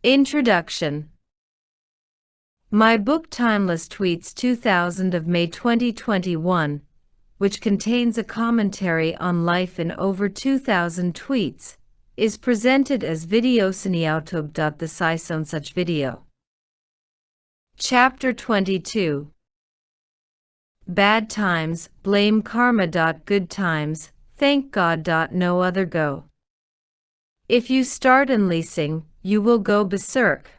Introduction. My book Timeless Tweets 2000 of May 2021, which contains a commentary on life in over 2,000 tweets, is presented as video sa YouTube. The Sison such video. Chapter 22. Bad times, blame karma. Good times, thank God. No other go. If you start unleasing, you will go berserk.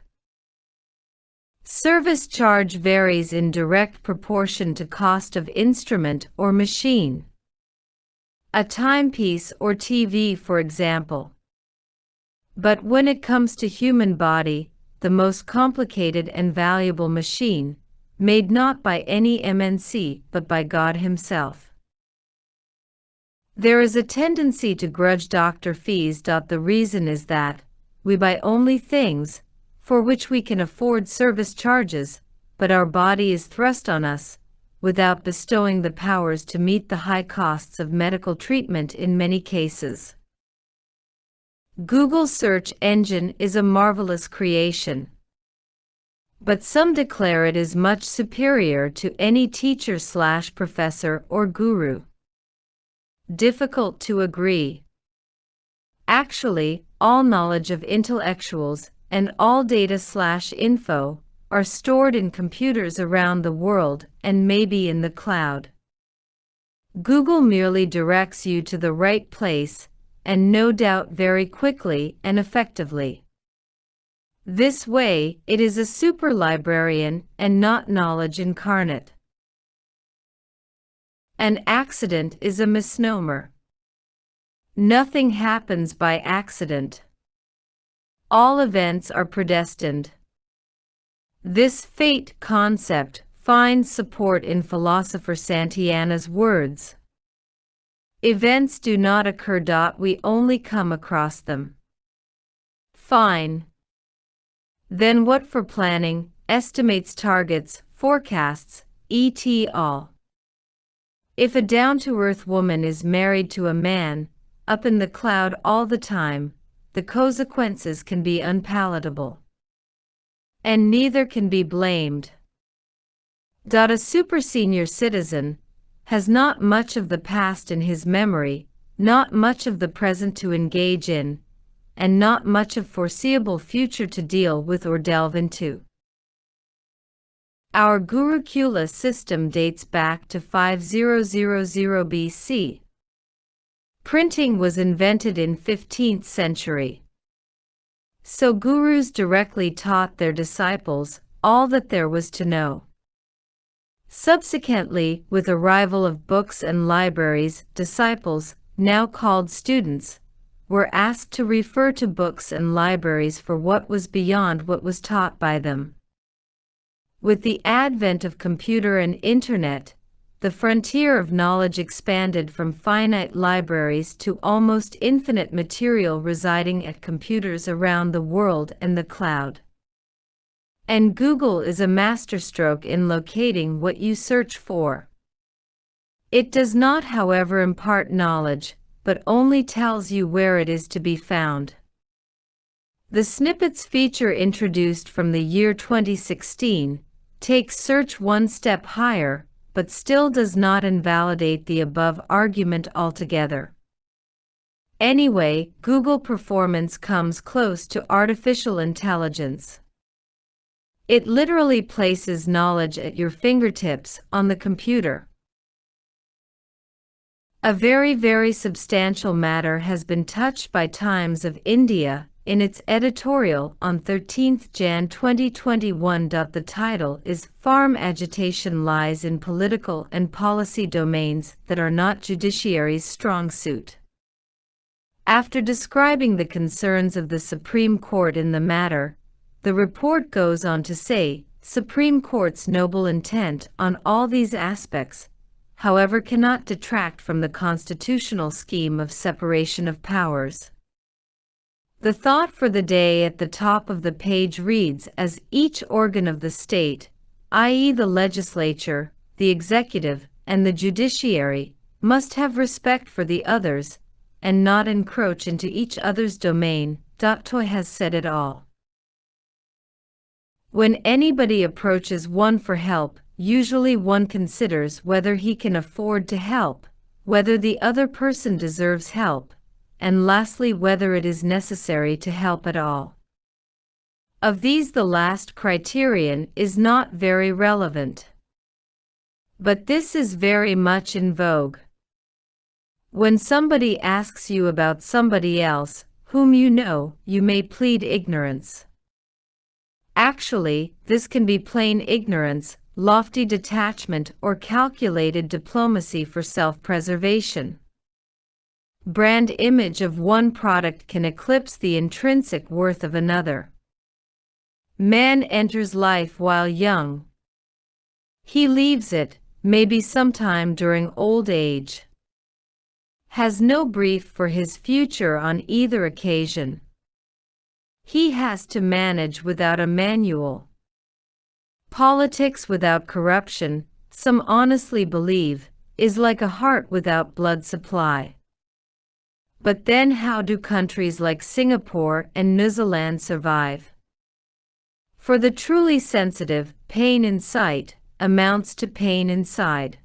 Service charge varies in direct proportion to cost of instrument or machine. A timepiece or TV, for example. But when it comes to human body, the most complicated and valuable machine, made not by any MNC but by God Himself. There is a tendency to grudge doctor fees. The reason is that we buy only things for which we can afford service charges, but our body is thrust on us, without bestowing the powers to meet the high costs of medical treatment in many cases. Google search engine is a marvelous creation, but some declare it is much superior to any teacher/professor or guru. Difficult to agree. Actually, all knowledge of intellectuals and all data/info are stored in computers around the world and maybe in the cloud. Google merely directs you to the right place, and no doubt very quickly and effectively. This way, it is a super librarian and not knowledge incarnate. An accident is a misnomer. Nothing happens by accident. All events are predestined. This fate concept finds support in philosopher Santayana's words. Events do not occur. We only come across them. Fine. Then what for planning, estimates, targets, forecasts, et.al. If a down-to-earth woman is married to a man, up in the cloud all the time, the consequences can be unpalatable. And neither can be blamed. A super senior citizen has not much of the past in his memory, not much of the present to engage in, and not much of foreseeable future to deal with or delve into. Our Gurukula system dates back to 5000 BC. Printing was invented in 15th century. So gurus directly taught their disciples all that there was to know. Subsequently, with arrival of books and libraries, disciples, now called students, were asked to refer to books and libraries for what was beyond what was taught by them. With the advent of computer and internet, the frontier of knowledge expanded from finite libraries to almost infinite material residing at computers around the world and the cloud. And Google is a masterstroke in locating what you search for. It does not, however, impart knowledge, but only tells you where it is to be found. The snippets feature introduced from the year 2016 takes search one step higher, but still does not invalidate the above argument altogether. Anyway, Google performance comes close to artificial intelligence. It literally places knowledge at your fingertips on the computer. A very substantial matter has been touched by Times of India in its editorial on 13th Jan 2021. The title is Farm Agitation Lies in Political and Policy Domains That Are Not Judiciary's Strong Suit. After describing the concerns of the Supreme Court in the matter, the report goes on to say, Supreme Court's noble intent on all these aspects, however, cannot detract from the constitutional scheme of separation of powers. The thought for the day at the top of the page reads as each organ of the state, i.e. the legislature, the executive, and the judiciary, must have respect for the others, and not encroach into each other's domain. Toy has said it all. When anybody approaches one for help, usually one considers whether he can afford to help, whether the other person deserves help, and lastly whether it is necessary to help at all. Of these, the last criterion is not very relevant. But this is very much in vogue. When somebody asks you about somebody else, whom you know, you may plead ignorance. Actually, this can be plain ignorance, lofty detachment, or calculated diplomacy for self-preservation. Brand image of one product can eclipse the intrinsic worth of another. Man enters life while young. He leaves it, maybe sometime during old age. Has no brief for his future on either occasion. He has to manage without a manual. Politics without corruption, some honestly believe, is like a heart without blood supply. But then how do countries like Singapore and New Zealand survive? For the truly sensitive, pain in sight amounts to pain inside.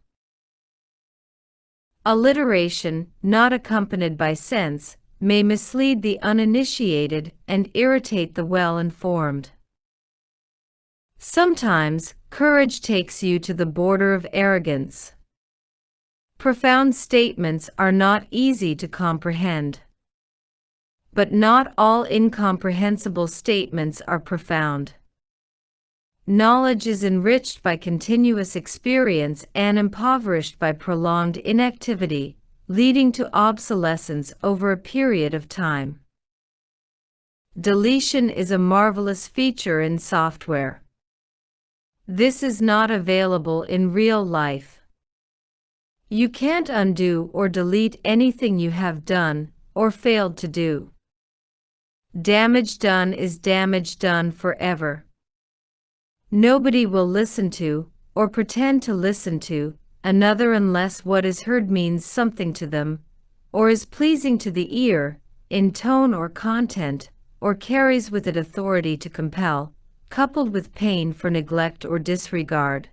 Alliteration, not accompanied by sense, may mislead the uninitiated and irritate the well-informed. Sometimes, courage takes you to the border of arrogance. Profound statements are not easy to comprehend. But not all incomprehensible statements are profound. Knowledge is enriched by continuous experience and impoverished by prolonged inactivity, leading to obsolescence over a period of time. Deletion is a marvelous feature in software. This is not available in real life. You can't undo or delete anything you have done or failed to do. Damage done is damage done forever. Nobody will listen to, or pretend to listen to, another unless what is heard means something to them, or is pleasing to the ear, in tone or content, or carries with it authority to compel, coupled with pain for neglect or disregard.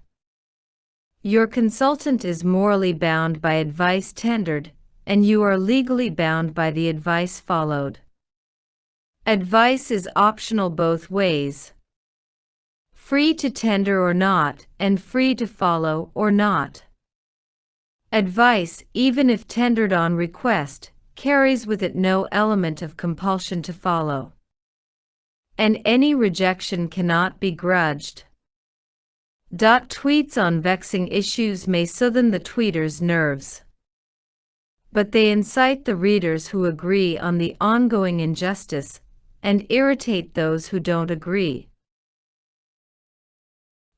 Your consultant is morally bound by advice tendered, and you are legally bound by the advice followed. Advice is optional both ways. Free to tender or not, and free to follow or not. Advice, even if tendered on request, carries with it no element of compulsion to follow. And any rejection cannot be grudged. Tweets on vexing issues may soothe the tweeter's nerves. But they incite the readers who agree on the ongoing injustice, and irritate those who don't agree.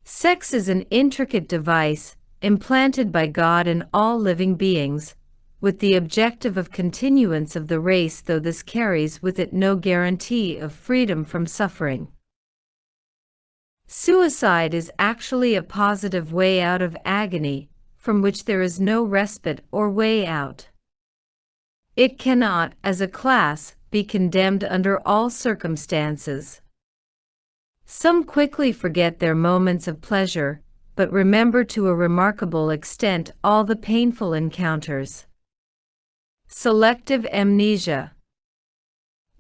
Sex is an intricate device, implanted by God in all living beings, with the objective of continuance of the race, though this carries with it no guarantee of freedom from suffering. Suicide is actually a positive way out of agony, from which there is no respite or way out. It cannot, as a class, be condemned under all circumstances. Some quickly forget their moments of pleasure, but remember to a remarkable extent all the painful encounters. Selective amnesia.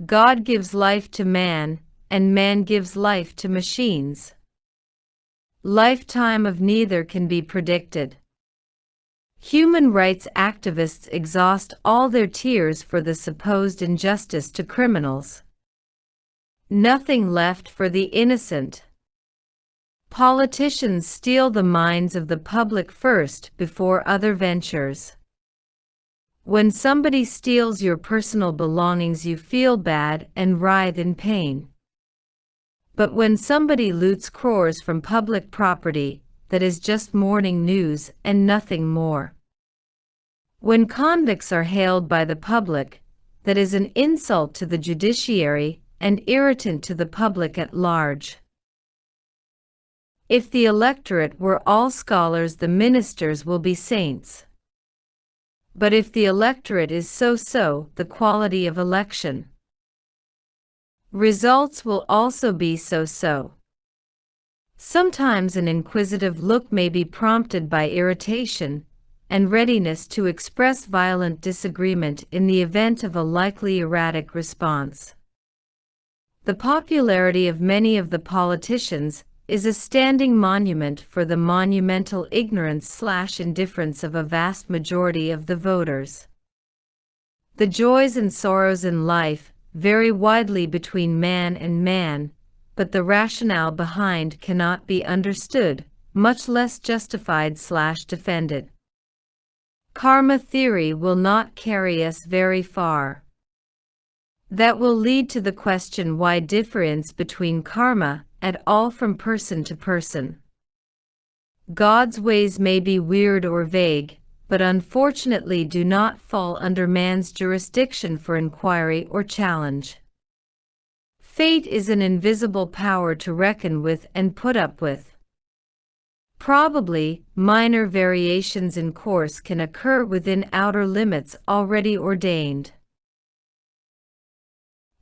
God gives life to man, and man gives life to machines. Lifetime of neither can be predicted. Human rights activists exhaust all their tears for the supposed injustice to criminals. Nothing left for the innocent. Politicians steal the minds of the public first before other ventures. When somebody steals your personal belongings, you feel bad and writhe in pain. But when somebody loots crores from public property, that is just morning news and nothing more. When convicts are hailed by the public, that is an insult to the judiciary and irritant to the public at large. If the electorate were all scholars, the ministers will be saints. But if the electorate is so-so, the quality of election results will also be so-so. Sometimes an inquisitive look may be prompted by irritation and readiness to express violent disagreement in the event of a likely erratic response. The popularity of many of the politicians is a standing monument for the monumental ignorance/indifference of a vast majority of the voters. The joys and sorrows in life vary widely between man and man, but the rationale behind cannot be understood, much less justified/defended. Karma theory will not carry us very far. That will lead to the question why difference between karma at all from person to person. God's ways may be weird or vague, but unfortunately do not fall under man's jurisdiction for inquiry or challenge. Fate is an invisible power to reckon with and put up with. Probably, minor variations in course can occur within outer limits already ordained.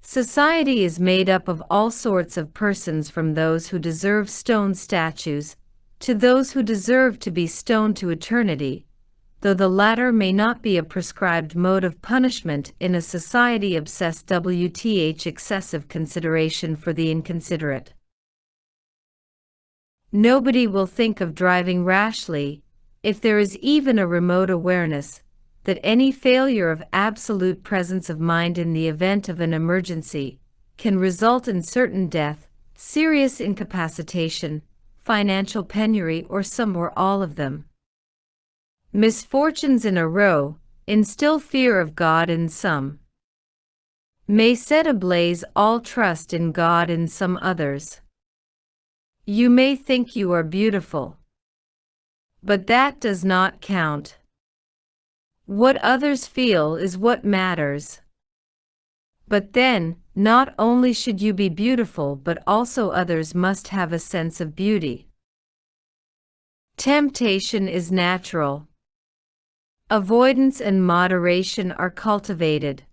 Society is made up of all sorts of persons, from those who deserve stone statues to those who deserve to be stoned to eternity, though the latter may not be a prescribed mode of punishment in a society obsessed with excessive consideration for the inconsiderate. Nobody will think of driving rashly, if there is even a remote awareness that any failure of absolute presence of mind in the event of an emergency can result in certain death, serious incapacitation, financial penury, or some or all of them. Misfortunes in a row instill fear of God in some, may set ablaze all trust in God in some others. You may think you are beautiful, but that does not count. What others feel is what matters. But then, not only should you be beautiful, but also others must have a sense of beauty. Temptation is natural. Avoidance and moderation are cultivated.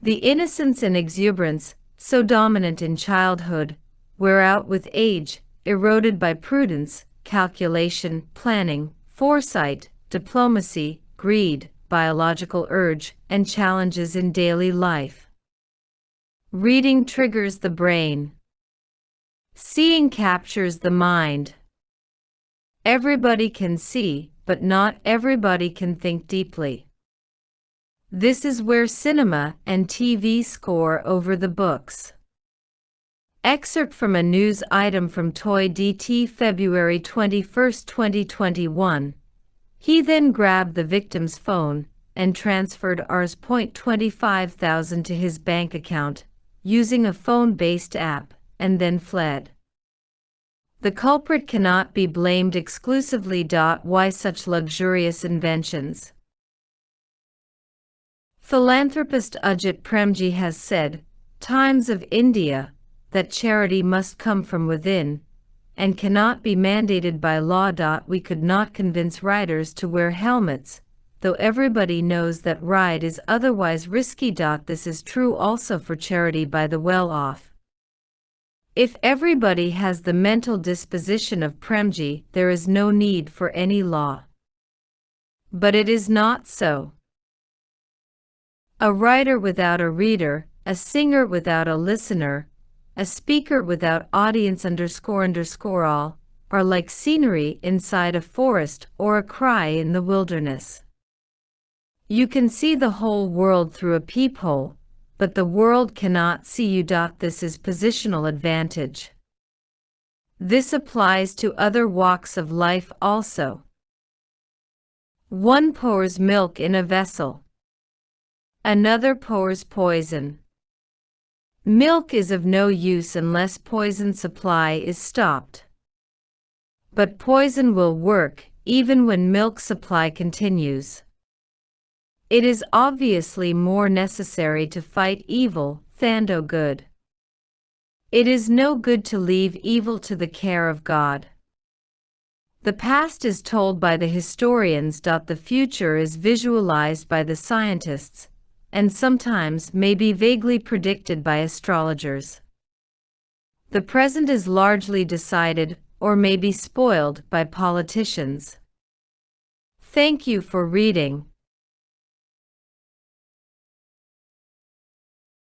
The innocence and exuberance, so dominant in childhood, wear out with age, eroded by prudence, calculation, planning, foresight, diplomacy, greed, biological urge, and challenges in daily life. Reading triggers the brain. Seeing captures the mind. Everybody can see, but not everybody can think deeply. This is where cinema and TV score over the books. Excerpt from a news item from Toy DT February 21, 2021. He then grabbed the victim's phone and transferred Rs.25,000 to his bank account using a phone-based app, and then fled. The culprit cannot be blamed exclusively. Why such luxurious inventions? Philanthropist Ajit Premji has said, Times of India, that charity must come from within and cannot be mandated by law. We could not convince riders to wear helmets, though everybody knows that ride is otherwise risky. This is true also for charity by the well-off. If everybody has the mental disposition of Premji, there is no need for any law. But it is not so. A writer without a reader, a singer without a listener, a speaker without audience _all, are like scenery inside a forest or a cry in the wilderness. You can see the whole world through a peephole, but the world cannot see you. This is positional advantage. This applies to other walks of life also. One pours milk in a vessel. Another pours poison. Milk is of no use unless poison supply is stopped. But poison will work even when milk supply continues. It is obviously more necessary to fight evil than do good. It is no good to leave evil to the care of God. The past is told by the historians. The future is visualized by the scientists, and sometimes may be vaguely predicted by astrologers. The present is largely decided, or may be spoiled, by politicians. Thank you for reading.